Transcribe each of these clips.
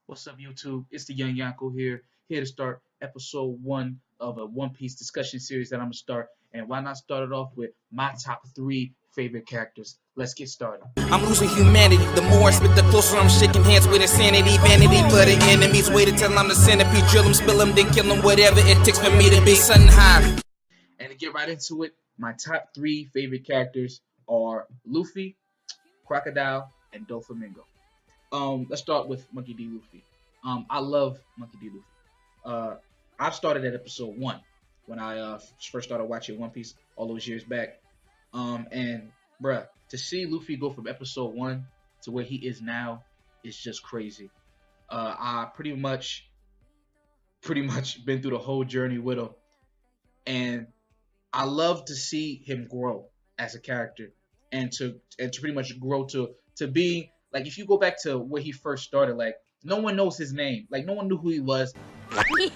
What's up, YouTube? It's the Young Yanko here to start episode one of a One Piece discussion series that I'm gonna start. And why not start it off with my top three favorite characters? Let's get started. I'm losing humanity. The more I spit, the closer I'm shaking hands with insanity. Vanity for the enemies. Wait till I'm the centipede. Drill them, spill them, then kill them. Whatever it takes for me to be something high. And to get right into it, my top three favorite characters are Luffy, Crocodile, and Doflamingo. Let's start with Monkey D. Luffy. I love Monkey D. Luffy. I've started at episode one when I first started watching One Piece all those years back. And bruh, to see Luffy go from episode one to where he is now is just crazy. I pretty much been through the whole journey with him, and I love to see him grow as a character, and to pretty much grow to be like, if you go back to where he first started, like no one knows his name, like no one knew who he was. 俺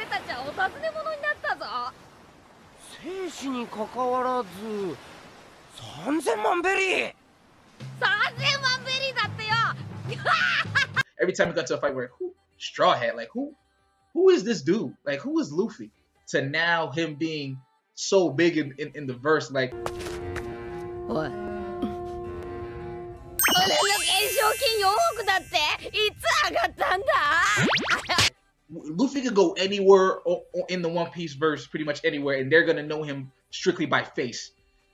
たちはお尋ね者になったぞ。生死に関わらず3000万ベリー。3000万ベリーだってよ。 Every time he got to a fight, where who Straw Hat, like who is this dude? Like who is Luffy? To now him being so big in the verse, like おい。俺の懸賞金4億だって。いつ上がったんだ。 Luffy could go anywhere in the One Piece verse, pretty much anywhere, and they're gonna know him strictly by face.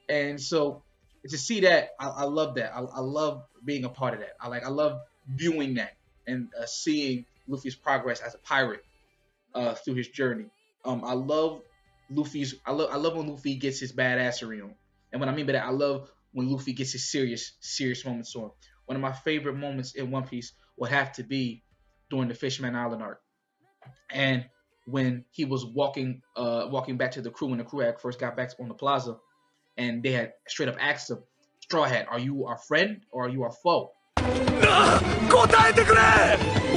And so to see that, I love that. I love being a part of that. I love viewing that and seeing Luffy's progress as a pirate through his journey. I love I love when Luffy gets his badassery on, and what I mean by that, I love when Luffy gets his serious moments on. One of my favorite moments in One Piece would have to be during the Fishman Island arc, and when he was walking back to the crew when the crew had first got back on the plaza, and they had straight up asked him, Straw Hat, are you our friend or are you our foe? 答えてくれ。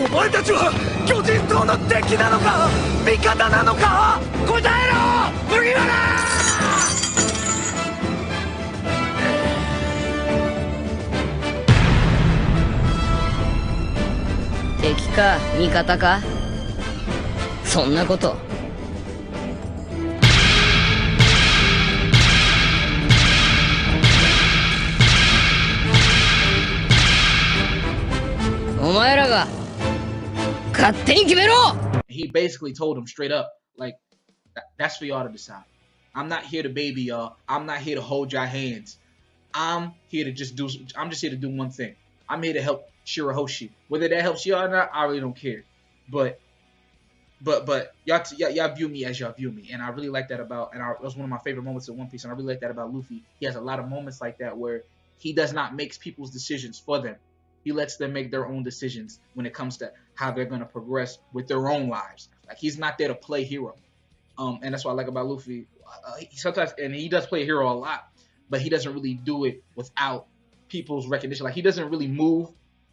お前たちは巨人島の敵なのか味方なのか。答えろ麦わら。敵か味方か。そんなこと。お前らが勝手に決めろ。 He basically told him straight up, like, that's for y'all to decide. I'm not here to baby y'all. I'm not here to hold y'all hands. I'm just here to do one thing. I'm here to help Shirahoshi. Whether that helps y'all or not, I really don't care. But y'all view me as y'all view me, and I really like that about. And it was one of my favorite moments in One Piece, and I really like that about Luffy. He has a lot of moments like that where he does not make people's decisions for them. He lets them make their own decisions when it comes to how they're going to progress with their own lives. Like, he's not there to play hero. And that's what I like about Luffy. Sometimes, and he does play hero a lot, but he doesn't really do it without people's recognition. Like, he doesn't really move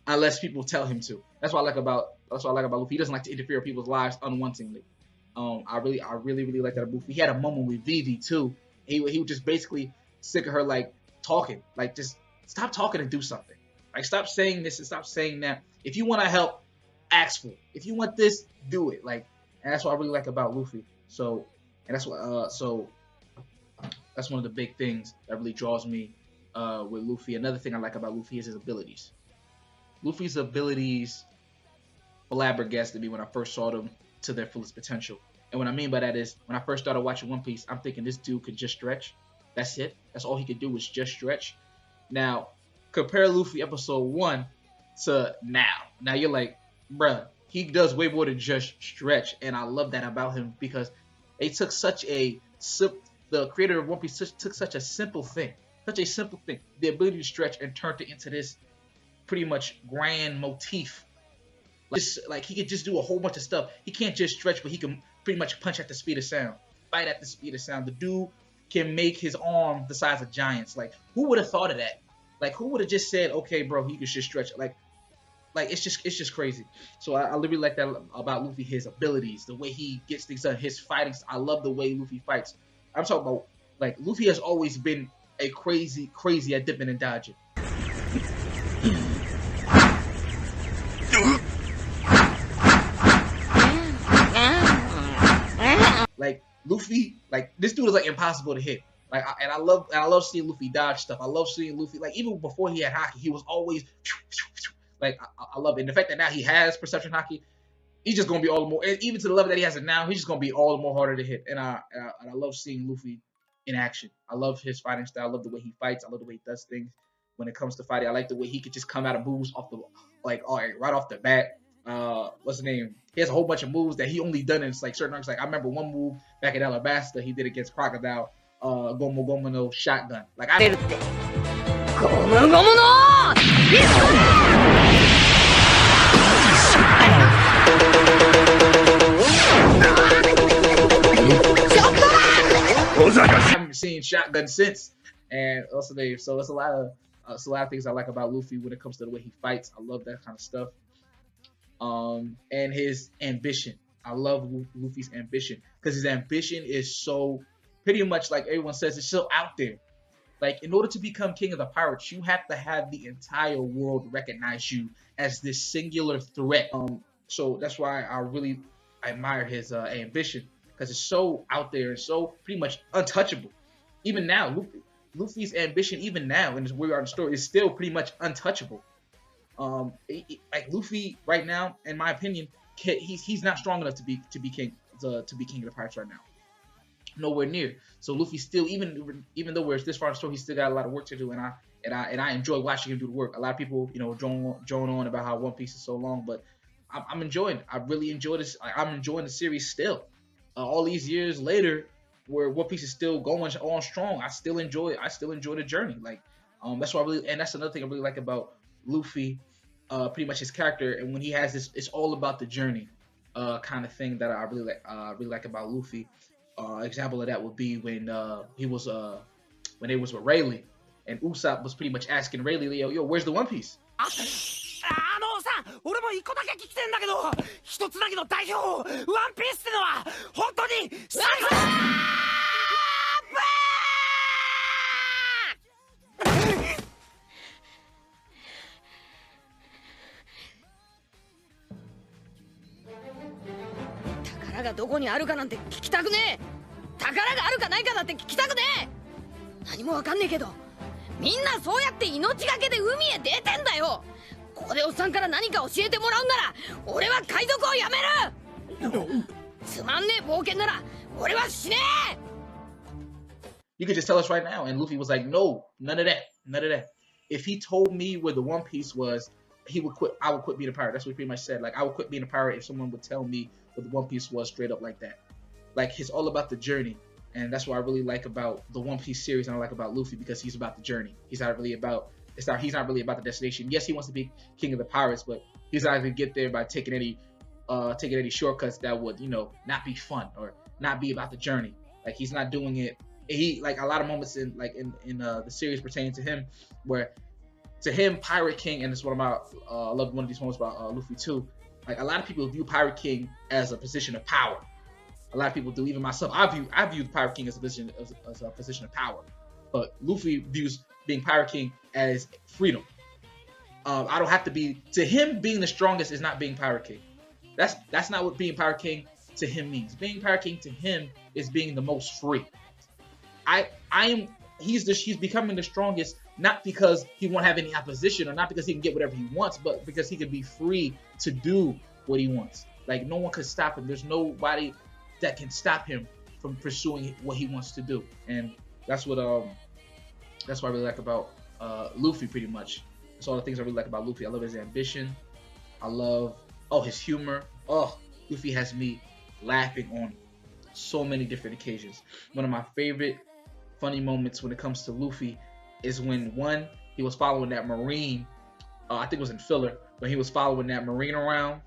unless people tell him to. That's what I like about Luffy. He doesn't like to interfere with people's lives unwantingly. I really like that about Luffy. He had a moment with Vivi too. He was just basically sick of her, like, talking. Like, just stop talking and do something. Like, stop saying this and stop saying that. If you want to help, ask for it. If you want this, do it. Like, and that's what I really like about Luffy. So, and that's what that's one of the big things that really draws me with Luffy. Another thing I like about Luffy is his abilities. Luffy's abilities flabbergasted me when I first saw them to their fullest potential. And what I mean by that is, when I first started watching One Piece, I'm thinking this dude could just stretch. That's it. That's all he could do was just stretch. Now, compare Luffy episode 1 to now. Now you're like, bruh, he does way more than just stretch, and I love that about him, because they took the creator of One Piece took such a simple thing, the ability to stretch, and turned it into this pretty much grand motif. Like he could just do a whole bunch of stuff. He can't just stretch, but he can pretty much punch at the speed of sound, fight at the speed of sound. The dude can make his arm the size of giants. Like, who would have thought of that? Like, who would have just said, okay, bro, he could just stretch? Like it's just crazy. So I really like that about Luffy, his abilities, the way he gets things done, his fighting. I love the way Luffy fights. I'm talking about, like, Luffy has always been a crazy at dipping and dodging. Like Luffy, like this dude is like impossible to hit. Like, I love seeing Luffy dodge stuff. I love seeing Luffy, like, even before he had haki, he was always like, I love it. And the fact that now he has perception haki, he's just gonna be all the more, even to the level that he has it now, he's just gonna be all the more harder to hit. And I love seeing Luffy in action. I love his fighting style. I love the way he fights. I love the way he does things when it comes to fighting. I like the way he could just come out of moves off the, like, all right, right off the bat. What's the name? He has a whole bunch of moves that he only done in like certain arcs. Like I remember one move back at Alabasta he did against Crocodile, Gomu Gomu no shotgun. Like I Gomu Gomu no I haven't seen shotgun since, and also so it's a lot of things I like about Luffy when it comes to the way he fights. I love that kind of stuff. And his ambition. I love Luffy's ambition because his ambition is so, pretty much like everyone says, it's so out there. Like, in order to become king of the pirates, you have to have the entire world recognize you as this singular threat. So that's why I really admire his ambition, because it's so out there and so pretty much untouchable. Even now, Luffy's ambition, even now in where we are in the story, is still pretty much untouchable. Like Luffy right now, in my opinion, he's not strong enough to be king of the pirates right now. Nowhere near. So Luffy still, even though we're this far in the story, he's still got a lot of work to do, and I enjoy watching him do the work. A lot of people, drone on about how One Piece is so long, but I'm enjoying it. I really enjoy this. I'm enjoying the series still. All these years later, where One Piece is still going on strong, I still enjoy it. I still enjoy the journey. Like, that's why and that's another thing I really like about Luffy. Pretty much his character, and when he has this, it's all about the journey, kind of thing that I really like about Luffy. Example of that would be when he was when it was with Rayleigh, and Usopp was pretty much asking Rayleigh, yo, where's the One Piece? 俺も一個だけ聞きてんだけど、一つだけの代表、ワンピースってのは本当に最高。宝がどこにあるかなんて聞きたくねえ。宝があるかないかなんて聞きたくねえ。何もわかんねえけど、みんなそうやって命がけで海へ出てんだよ。ここでおっさんから何か教えてもらうんなら、俺は海賊をやめる。つまんねえ冒険なら俺は死ねえ。 You could just tell us right now. And Luffy was like, no, none of that. If he told me where the One Piece was, he would quit. I would quit being a pirate. That's what he pretty much said. Like, I would quit being a pirate if someone would tell me where the One Piece was straight up like that. Like, it's all about the journey. And that's what I really like about the One Piece series, and I like about Luffy, because he's about the journey. He's not really about the destination. Yes, he wants to be king of the pirates, but he's not going to get there by taking any shortcuts that would, not be fun or not be about the journey. Like, he's not doing it. He, like, a lot of moments in the series pertaining to him, where to him, Pirate King, and it's one of my I love one of these moments about Luffy too. Like, a lot of people view Pirate King as a position of power. A lot of people do, even myself. I view the Pirate King as a position of power, but Luffy views being Pirate King as freedom. I don't have to be, to him, being the strongest is not being Pirate King. That's not what being Pirate King to him means. Being Pirate King to him is being the most free. He's becoming the strongest, not because he won't have any opposition or not because he can get whatever he wants, but because he can be free to do what he wants. Like, no one could stop him. There's nobody that can stop him from pursuing what he wants to do. And that's what I really like about Luffy, pretty much. That's all the things I really like about Luffy. I love his ambition. I love his humor. Luffy has me laughing on so many different occasions. One of my favorite funny moments when it comes to Luffy is when he was following that Marine, I think it was in filler, when he was following that Marine around.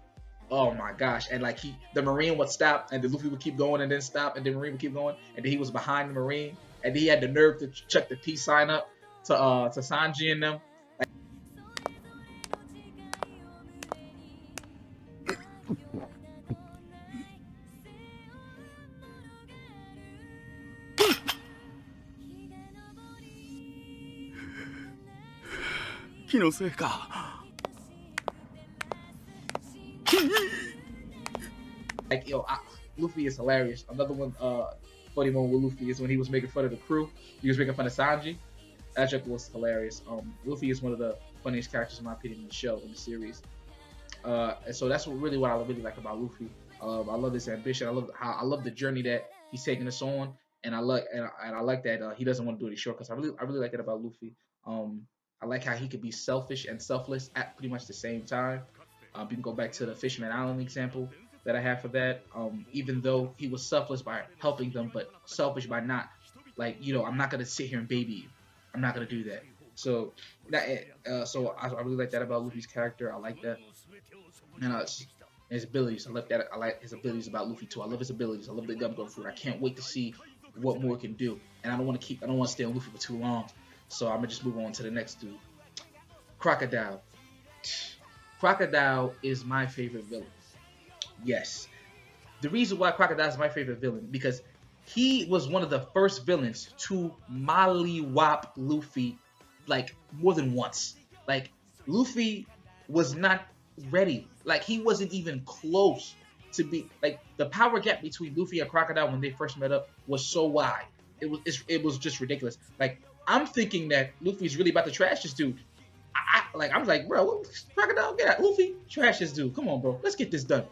Oh my gosh. And like the Marine would stop, and the Luffy would keep going and then stop, and the Marine would keep going, and then he was behind the Marine, and then he had the nerve to chuck the peace sign up to Sanji and them. 気のせいか。Like, yo, Luffy is hilarious. Another one, funny moment with Luffy is when he was making fun of the crew. He was making fun of Sanji. That joke was hilarious. Luffy is one of the funniest characters in my opinion in the show, in the series. And so that's what I really like about Luffy. I love his ambition. I love the journey that he's taking us on, and I like that he doesn't want to do any shortcuts. I really like that about Luffy. I like how he could be selfish and selfless at pretty much the same time. You can go back to the Fisherman Island example that I have for that. Even though he was selfless by helping them, but selfish by not, like, I'm not gonna sit here and baby you. I'm not gonna do that. So I really like that about Luffy's character. I like that, and his abilities. I like his abilities about Luffy too. I love his abilities. I love the gum fruit. I can't wait to see what more can do. And I don't want to stay on Luffy for too long. So I'm gonna just move on to the next dude. Crocodile. Crocodile is my favorite villain. Yes. The reason why Crocodile is my favorite villain, because he was one of the first villains to mollywop Luffy, like, more than once. Like, Luffy was not ready. Like, he wasn't even close to be, like, the power gap between Luffy and Crocodile when they first met up was so wide. It was just ridiculous. Like, I'm thinking that Luffy's really about to trash this dude. I was like, bro, Crocodile, get out. Luffy, trash this dude. Come on, bro. Let's get this done.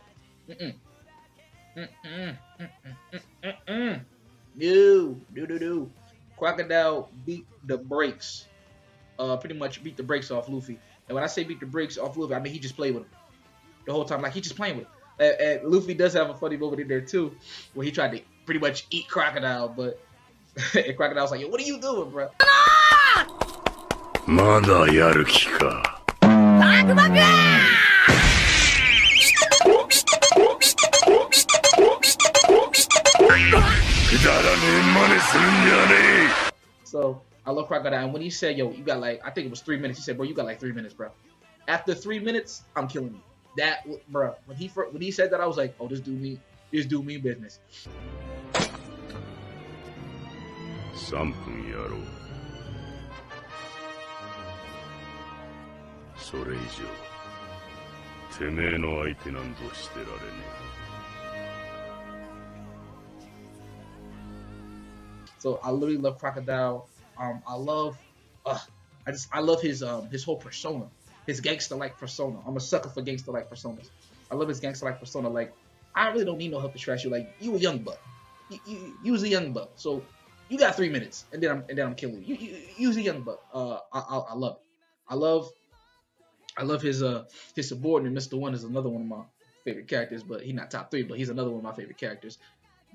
No. Crocodile beat the brakes. Pretty much beat the brakes off Luffy. And when I say beat the brakes off Luffy, I mean he just played with him the whole time. Like, he just playing with him. And Luffy does have a funny moment in there too, where he tried to pretty much eat Crocodile, but and Crocodile's like, yo, what are you doing, bro? まだやる気か。バクバクくだらねえ真似するんじゃねえ。 So I love Crocodile. And when he said, yo, you got like, I think it was 3 minutes. He said, bro, you got like 3 minutes, bro. After 3 minutes, I'm killing you. That, bro, when he said that, I was like, oh, this dude mean business. 3分やろう。それ以上、てめえの相手なんぞしてられねえ。 So I literally love Crocodile. I love his whole persona, his gangster-like persona. I'm a sucker for gangster-like personas. I love his gangster-like persona. Like, I really don't need no help to trash you. Like, you a young buck. You was a young buck. So you got 3 minutes, and then I'm killing you. You was a young buck. I love it. I love his subordinate, Mr. One, is another one of my favorite characters, but he's not top 3, but he's another one of my favorite characters.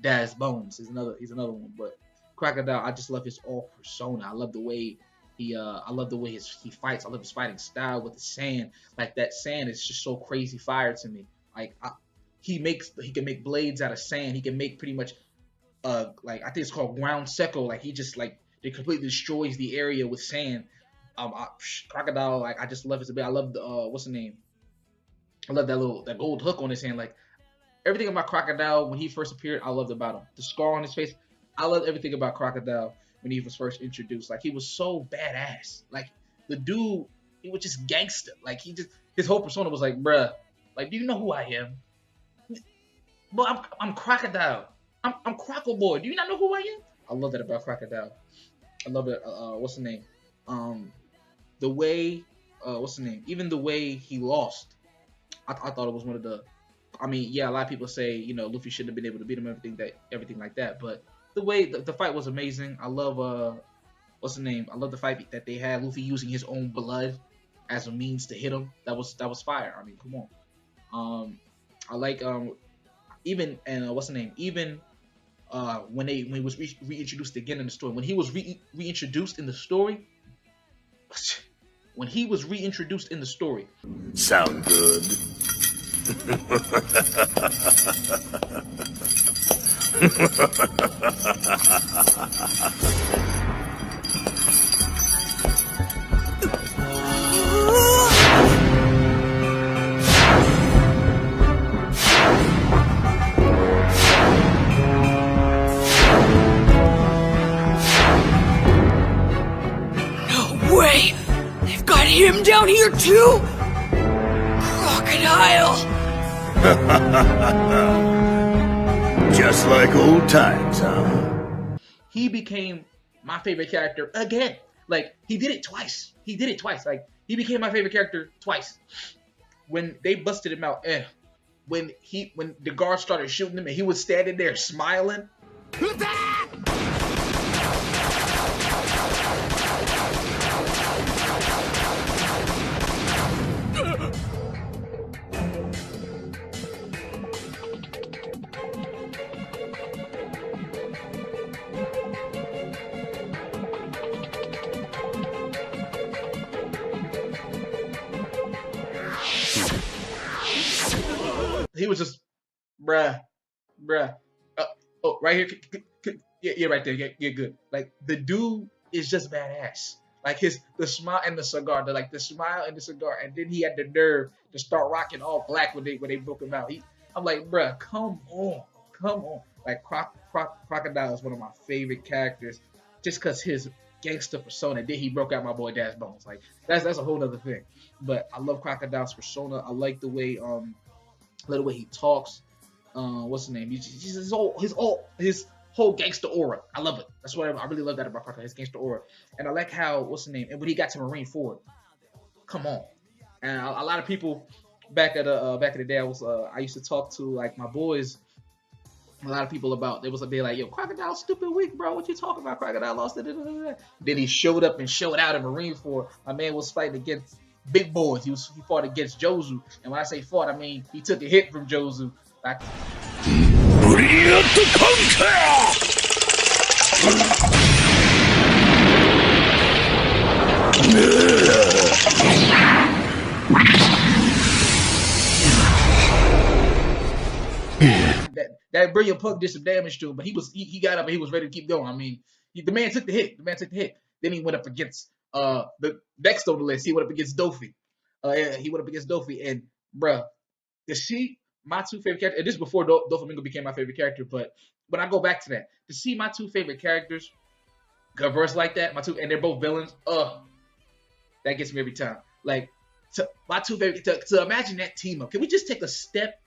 Daz Bones is another one, but Crocodile, I just love his all persona. I love the way he fights. I love his fighting style with the sand. Like, that sand is just so crazy fire to me. Like, he can make blades out of sand. He can make pretty much like, I think it's called ground secco. Like, he just, like, it completely destroys the area with sand. Crocodile, like, I just love his ability. I love the what's the name? I love that gold hook on his hand. Like, everything about Crocodile when he first appeared, I loved about him. The scar on his face, I love everything about Crocodile when he was first introduced. Like, he was so badass. Like, the dude, he was just gangster. Like, his whole persona was like, bruh, like, do you know who I am? Well, I'm Crocodile. I'm Croco Boy. Do you not know who I am? I love that about Crocodile. I love it. What's the name? The way, what's the name? Even the way he lost, I thought it was one of the. I mean, yeah, a lot of people say, Luffy shouldn't have been able to beat him, everything like that. But the way the fight was amazing. I love what's the name? I love the fight that they had. Luffy using his own blood as a means to hit him. That was fire. I mean, come on. I like even what's the name? Even when he was reintroduced again in the story. When he was reintroduced in the story. When he was reintroduced in the story. Sound good. No way! They've got see him down here too? Crocodile! Just like old times, huh? He became my favorite character again. Like, he did it twice. Like, he became my favorite character twice. When they busted him out, when the guards started shooting him and he was standing there smiling. He was just, bruh. Oh, right here. Yeah, right there. Yeah, good. Like, the dude is just badass. Like, the smile and the cigar. The smile and the cigar. And then he had the nerve to start rocking all black when they broke him out. I'm like, bruh, come on. Like, Crocodile is one of my favorite characters, just because his gangster persona. Then he broke out my boy Dash Bones. Like, that's a whole other thing. But I love Crocodile's persona. I like the way he talks. What's his name? His whole gangster aura. I love it. That's what I really love that about Crocodile, his gangster aura. And I like how, what's the name? And when he got to Marine Ford, come on. And a lot of people back in the day, I used to talk to, like, my boys. A lot of people about they like, yo, Crocodile stupid weak, bro. What you talking about? Crocodile lost it. Then he showed up and showed out in Marine Ford. My man was fighting against big boys. He fought against Jozu. And when I say fought, I mean he took a hit from Jozu. Like, that brilliant pug did some damage to him, but he got up and he was ready to keep going. I mean, the man took the hit. Then he went up against the next on the list. He went up against Dofi. And bruh, to see my two favorite characters, and this is before Doflamingo became my favorite character, but when I go back to that, to see my two favorite characters converse like that, and they're both villains, that gets me every time. Like, my two favorite, to imagine that team up. Can we just take a step?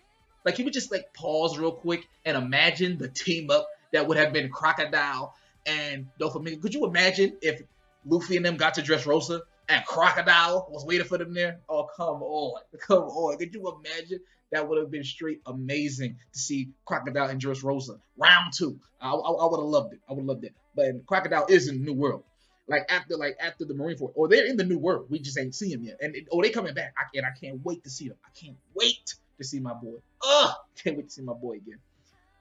Like, can we just, like, pause real quick and imagine the team up that would have been Crocodile and Doflamingo? Could you imagine if Luffy and them got to Dressrosa and Crocodile was waiting for them there? Oh, come on. Could you imagine? That would have been straight amazing to see Crocodile and Dressrosa. Round 2. I would have loved it. But Crocodile is in the New World. After the Marine Fort. Or they're in the New World. We just ain't seen them yet. And they coming back. I can't wait to see them. I can't wait to see my boy. Can't wait to see my boy again.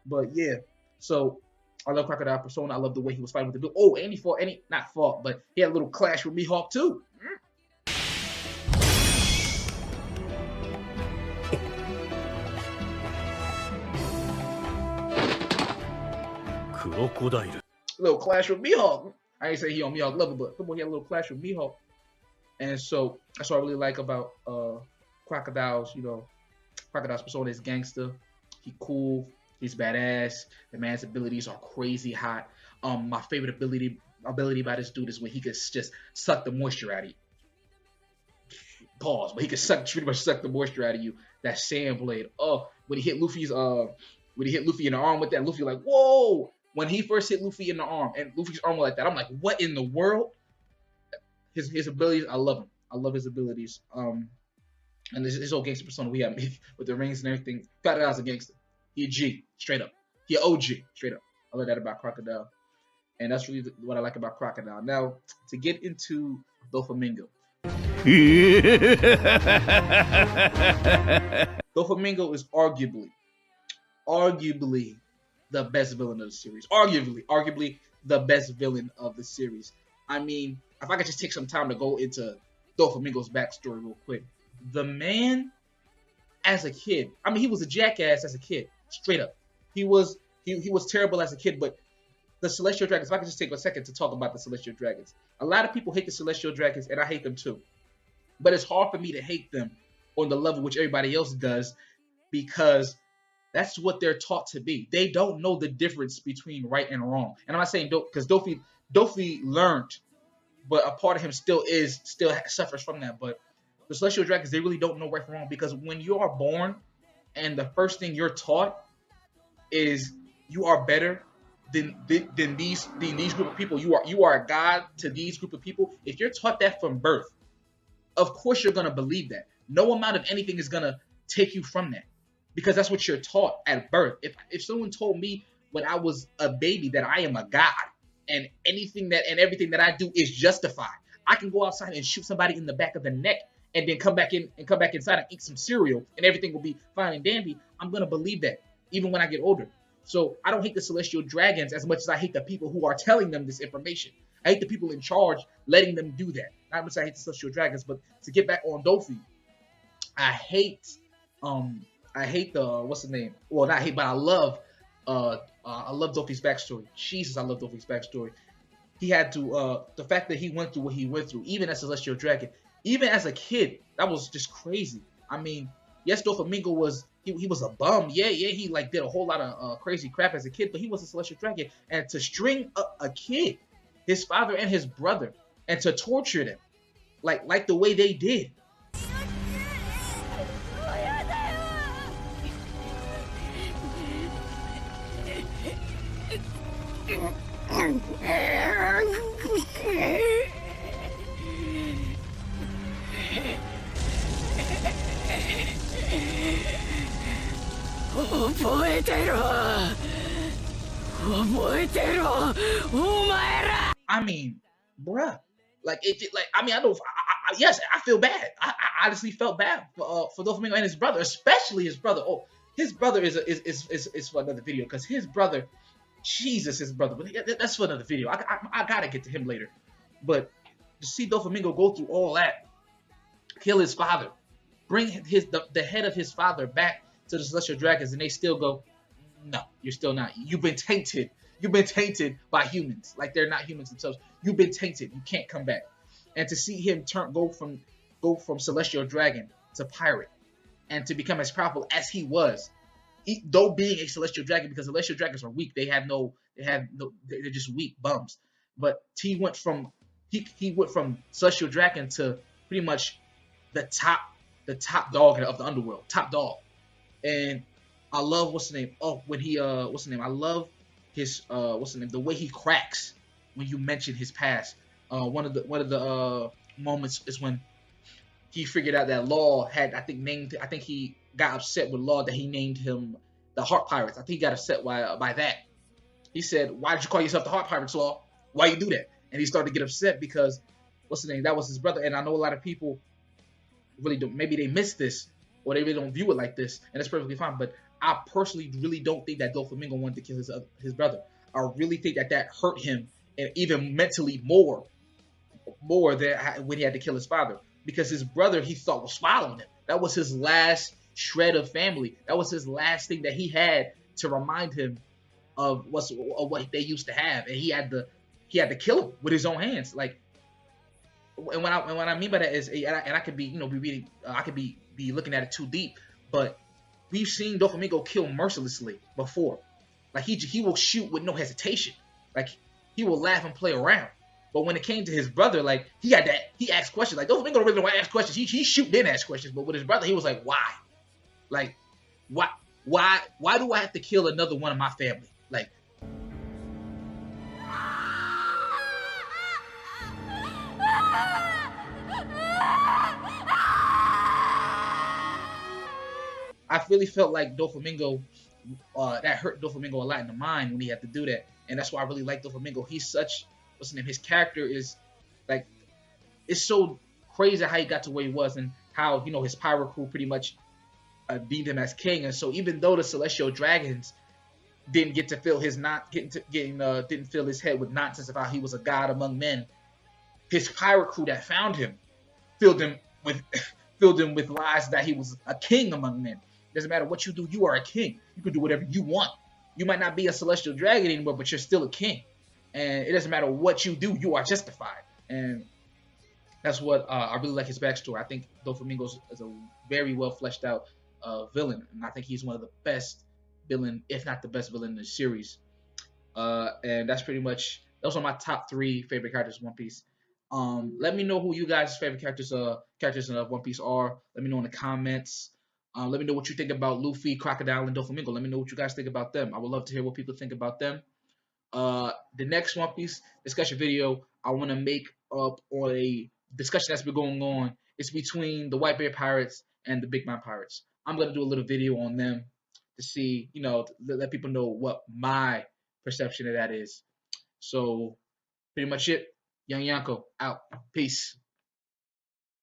But yeah. So I love Crocodile persona. I love the way he was fighting with the dude. Oh, and he not fought, but he had a little clash with Mihawk too. Crocodile. A little clash with Mihawk. I ain't say he on Mihawk level, but he had a little clash with Mihawk. And so that's what I really like about Crocodile's, Crocodile's persona is gangster. He cool. He's badass. The man's abilities are crazy hot. My favorite ability by this dude is when he could just suck the moisture out of you. Pause. But he could pretty much suck the moisture out of you. That sand blade. Oh, when he hit Luffy in the arm with that, Luffy like, whoa. When he first hit Luffy in the arm, and Luffy's arm was like that, I'm like, what in the world? His abilities, I love him. I love his abilities. And his whole gangster persona we have with the rings and everything. Crocodile's a gangster. He a G, straight up. He a OG, straight up. I love that about Crocodile. And that's really what I like about Crocodile. Now, to get into Doflamingo. Doflamingo is arguably the best villain of the series. Arguably the best villain of the series. I mean, if I could just take some time to go into Doflamingo's backstory real quick. The man, as a kid, I mean, he was a jackass as a kid, straight up. He was terrible as a kid, but the Celestial Dragons, if I could just take a second to talk about the Celestial Dragons. A lot of people hate the Celestial Dragons, and I hate them too. But it's hard for me to hate them on the level which everybody else does, because that's what they're taught to be. They don't know the difference between right and wrong. And I'm not saying because Dofi learned but a part of him still suffers from that. But the Celestial Dragons, they really don't know right from wrong, because when you are born and the first thing you're taught is you are better than these group of people. You are a god to these group of people. If you're taught that from birth, of course you're gonna believe that. No amount of anything is gonna take you from that, because that's what you're taught at birth. If someone told me when I was a baby that I am a god and everything that I do is justified, I can go outside and shoot somebody in the back of the neck and then come back inside and eat some cereal and everything will be fine and dandy, I'm gonna believe that even when I get older. So I don't hate the Celestial Dragons as much as I hate the people who are telling them this information. I hate the people in charge letting them do that. Not much I hate the Celestial Dragons, but to get back on Dofi, I hate the what's the name? Well, not hate, but I love Dofi's backstory. Jesus, I love Dofi's backstory. He had to the fact that he went through what he went through, even as a Celestial Dragon, even as a kid, that was just crazy. I mean, yes, Doflamingo was he was a bum. Yeah, he like did a whole lot of crazy crap as a kid, but he was a Celestial Dragon, and to string up a kid, his father and his brother, and to torture them, like the way they did. I mean, bruh, like I mean, yes, I feel bad. I honestly felt bad for Doflamingo and his brother, especially his brother. Oh, his brother is for another video, because his brother, Jesus, his brother. But that's for another video. I gotta get to him later. But to see Doflamingo go through all that, kill his father, bring the head of his father back to the Celestial Dragons, and they still go, no, you're still not. You've been tainted. You've been tainted by humans. Like, they're not humans themselves. You've been tainted. You can't come back. And to see him go from Celestial Dragon to pirate, and to become as powerful as he was, though being a Celestial Dragon, because Celestial Dragons are weak. They're just weak bums. But he went from Celestial Dragon to pretty much the top dog of the underworld, top dog. And I love I love his the way he cracks when you mention his past. One of the moments is when he figured out that Law had, I think he got upset with Law that he named him the Heart Pirates. I think he got upset by that. He said, "Why did you call yourself the Heart Pirates, Law? Why you do that?" And he started to get upset because that was his brother. And I know a lot of people really don't, maybe they miss this, or they really don't view it like this, and that's perfectly fine. But I personally really don't think that Doflamingo wanted to kill his brother. I really think that hurt him, and even mentally more than when he had to kill his father, because his brother, he thought, was following him. That was his last shred of family. That was his last thing that he had to remind him of what they used to have, and he had to kill him with his own hands. Like, and what I mean by that is, and I could be be reading, I could be looking at it too deep, but we've seen Doflamingo kill mercilessly before. Like, he will shoot with no hesitation. Like, he will laugh and play around. But when it came to his brother, like, he asked questions. Like, Doflamingo don't really want to ask questions. He shoot then ask questions. But with his brother, he was like, why? Like, why do I have to kill another one of my family? Like, I really felt like Doflamingo, that hurt Doflamingo a lot in the mind when he had to do that. And that's why I really like Doflamingo. He's such, his character is, like, it's so crazy how he got to where he was, and how, his pirate crew pretty much deemed him as king. And so even though the Celestial Dragons didn't get to fill his didn't fill his head with nonsense of how he was a god among men, his pirate crew that found him filled him with lies that he was a king among men. Doesn't matter what you do, you are a king. You can do whatever you want. You might not be a Celestial Dragon anymore, but you're still a king. And it doesn't matter what you do, you are justified. And that's what I really like his backstory. I think Doflamingo is a very well fleshed out villain, and I think he's one of the best villain, if not the best villain in the series. And that's pretty much, those are my top 3 favorite characters in One Piece. Let me know who you guys' favorite characters in One Piece are. Let me know in the comments. Let me know what you think about Luffy, Crocodile, and Doflamingo. Let me know what you guys think about them. I would love to hear what people think about them. The next One Piece discussion video I want to make up on a discussion that's been going on. It's between the Whitebeard Pirates and the Big Mouth Pirates. I'm gonna do a little video on them to see, let people know what my perception of that is. So pretty much it. Young Yanko out. Peace.